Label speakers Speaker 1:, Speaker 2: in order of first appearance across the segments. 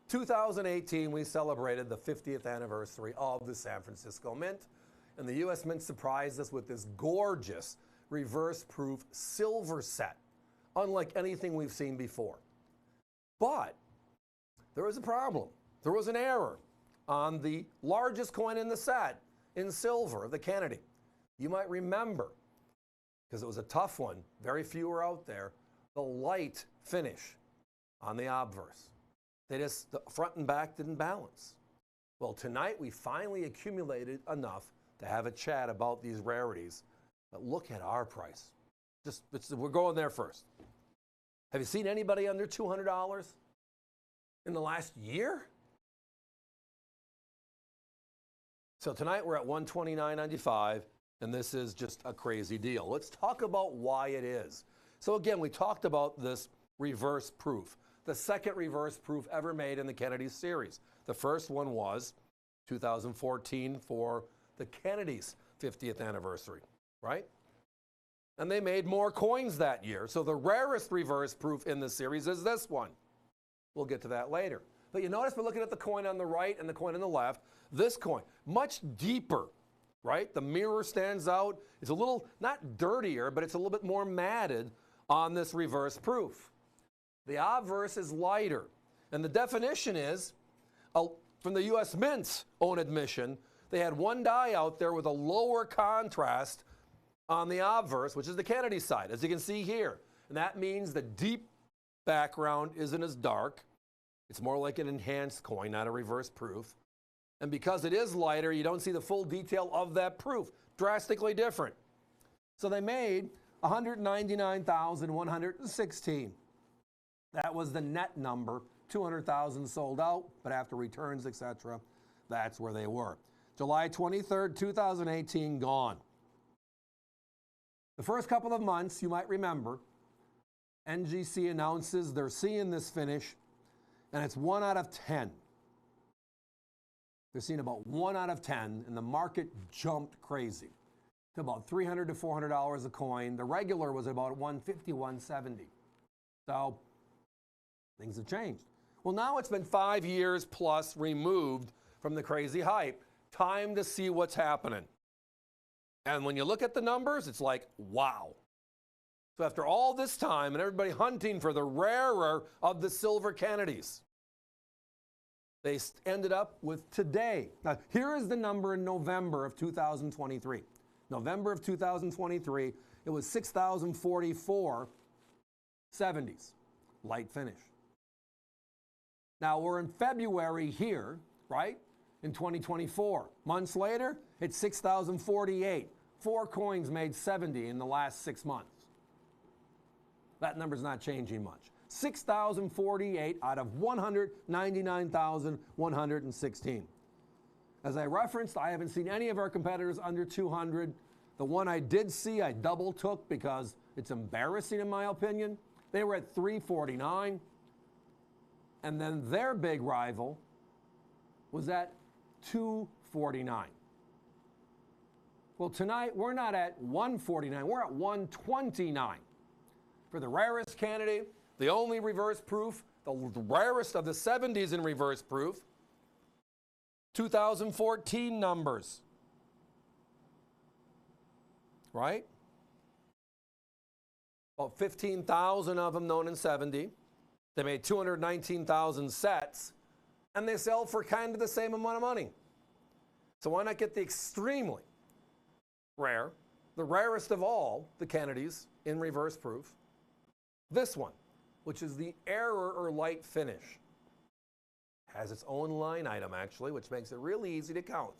Speaker 1: 2018, we celebrated the 50th anniversary of the San Francisco Mint, and the U.S. Mint surprised us with this gorgeous reverse-proof silver set, unlike anything we've seen before. But there was a problem. There was an error on the largest coin in the set in silver, the Kennedy. You might remember, because it was a tough one, very few are out there, the light finish on the obverse. The front and back didn't balance. Well, tonight we finally accumulated enough to have a chat about these rarities. But look at our price. We're going there first. Have you seen anybody under $200 in the last year? So tonight we're at $129.95, and this is just a crazy deal. Let's talk about why it is. So again, we talked about this reverse proof, the second reverse proof ever made in the Kennedy series. The first one was 2014 for the Kennedy's 50th anniversary, right? And they made more coins that year. So the rarest reverse proof in the series is this one. We'll get to that later. But you notice we're looking at the coin on the right and the coin on the left. This coin, much deeper, right? The mirror stands out. It's a little, not dirtier, but it's a little bit more matted on this reverse proof. The obverse is lighter. And the definition is, from the U.S. Mint's own admission, they had one die out there with a lower contrast on the obverse, which is the Kennedy side, as you can see here. And that means the deep background isn't as dark. It's more like an enhanced coin, not a reverse proof. And because it is lighter, you don't see the full detail of that proof. Drastically different. So they made 199,116. That was the net number. 200,000 sold out, but after returns, etc., that's where they were. July 23rd, 2018, gone. The first couple of months, you might remember, NGC announces they're seeing this finish, and it's 1 out of 10. They're seeing about 1 out of 10, and the market jumped crazy to about $300 to $400 a coin. The regular was about $150, $170. So things have changed. Well, now it's been 5 years plus removed from the crazy hype. Time to see what's happening. And when you look at the numbers, it's like, wow. So after all this time and everybody hunting for the rarer of the silver Kennedys, they ended up with today. Now, here is the number in November of 2023. November of 2023, it was 6,044 70s, light finish. Now, we're in February here, right, in 2024. Months later, it's 6,048. 4 coins made 70 in the last 6 months. That number's not changing much. 6,048 out of 199,116. As I referenced, I haven't seen any of our competitors under 200. The one I did see, I double took because it's embarrassing in my opinion. They were at 349. And then their big rival was at 249. Well, tonight we're not at 149, we're at 129. For the rarest Kennedy, the only reverse proof, the rarest of the 70s in reverse proof, 2014 numbers. Right? About 15,000 of them known in 70. They made 219,000 sets, and they sell for kind of the same amount of money. So why not get the extremely rare, the rarest of all the Kennedys in reverse proof, this one, which is the error or light finish. Has its own line item, actually, which makes it really easy to count.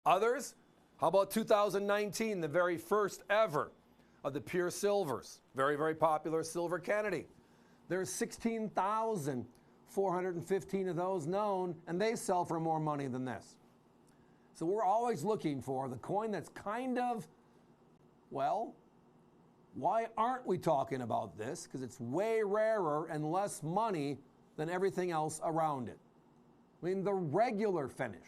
Speaker 1: Others, how about 2019, the very first ever of the pure silvers? Very, very popular silver Kennedy. There's 16,415 of those known, and they sell for more money than this. So we're always looking for the coin that's kind of, well, why aren't we talking about this? Because it's way rarer and less money than everything else around it. I mean, the regular finish.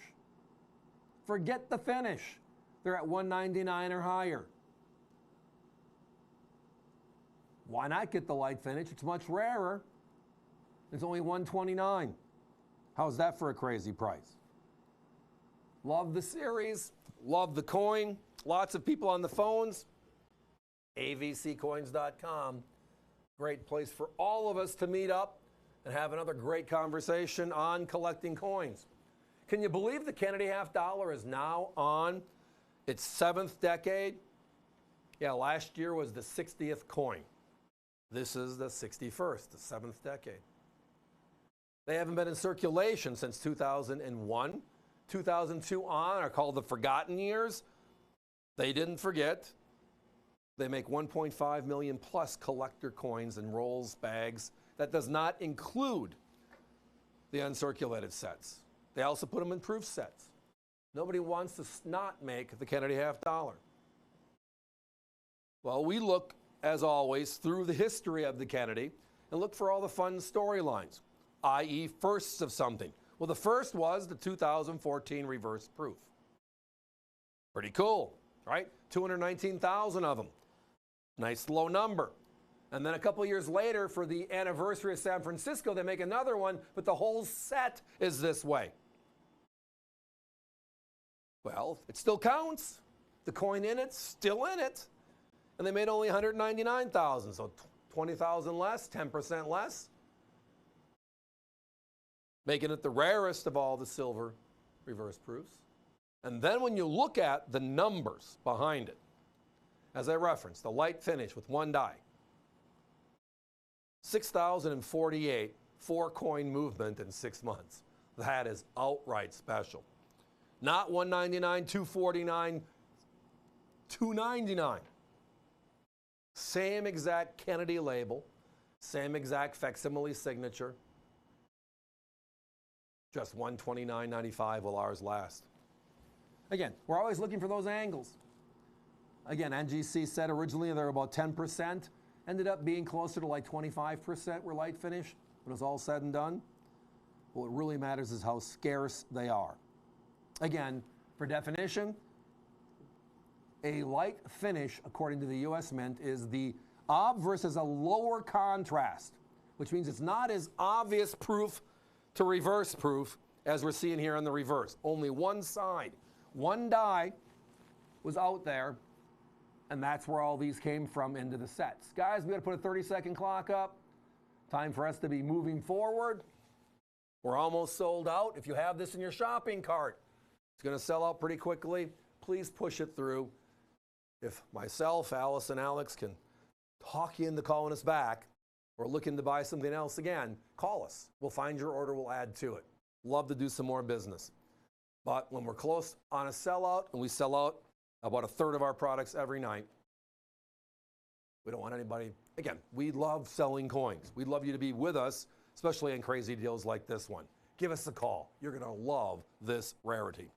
Speaker 1: Forget the finish. They're at 199 or higher. Why not get the light finish? It's much rarer. It's only $129. How's that for a crazy price? Love the series, love the coin. Lots of people on the phones. avccoins.com. Great place for all of us to meet up and have another great conversation on collecting coins. Can you believe the Kennedy half dollar is now on its 7th decade? Yeah, last year was the 60th coin. This is the 61st, the 7th decade. They haven't been in circulation since 2001. 2002 on are called the forgotten years. They didn't forget. They make 1.5 million plus collector coins in rolls, bags. That does not include the uncirculated sets. They also put them in proof sets. Nobody wants to not make the Kennedy half dollar. Well, we look, as always, through the history of the Kennedy and look for all the fun storylines, i.e. firsts of something. Well, the first was the 2014 reverse proof. Pretty cool, right? 219,000 of them. Nice low number. And then a couple years later, for the anniversary of San Francisco, they make another one, but the whole set is this way. Well, it still counts. The coin in it's still in it. And they made only 199,000, so 20,000 less, 10% less. Making it the rarest of all the silver reverse proofs. And then when you look at the numbers behind it, as I referenced, the light finish with one die, 6,048 four-coin movement in 6 months. That is outright special. Not 199, 249, 299. Same exact Kennedy label, same exact facsimile signature. Just $129.95 will ours last. Again, we're always looking for those angles. Again, NGC said originally they were about 10%, ended up being closer to like 25% were light finish when it was all said and done. What really matters is how scarce they are. Again, for definition, a light finish, according to the US Mint, is the ob versus a lower contrast, which means it's not as obvious proof to reverse proof as we're seeing here on the reverse. Only one side, one die was out there, and that's where all these came from into the sets. Guys, we got to put a 30-second clock up. Time for us to be moving forward. We're almost sold out. If you have this in your shopping cart, it's going to sell out pretty quickly. Please push it through. If myself, Alice, and Alex can talk you into calling us back or looking to buy something else again, call us. We'll find your order. We'll add to it. Love to do some more business. But when we're close on a sellout, and we sell out about a third of our products every night, we don't want anybody. Again, we love selling coins. We'd love you to be with us, especially in crazy deals like this one. Give us a call. You're going to love this rarity.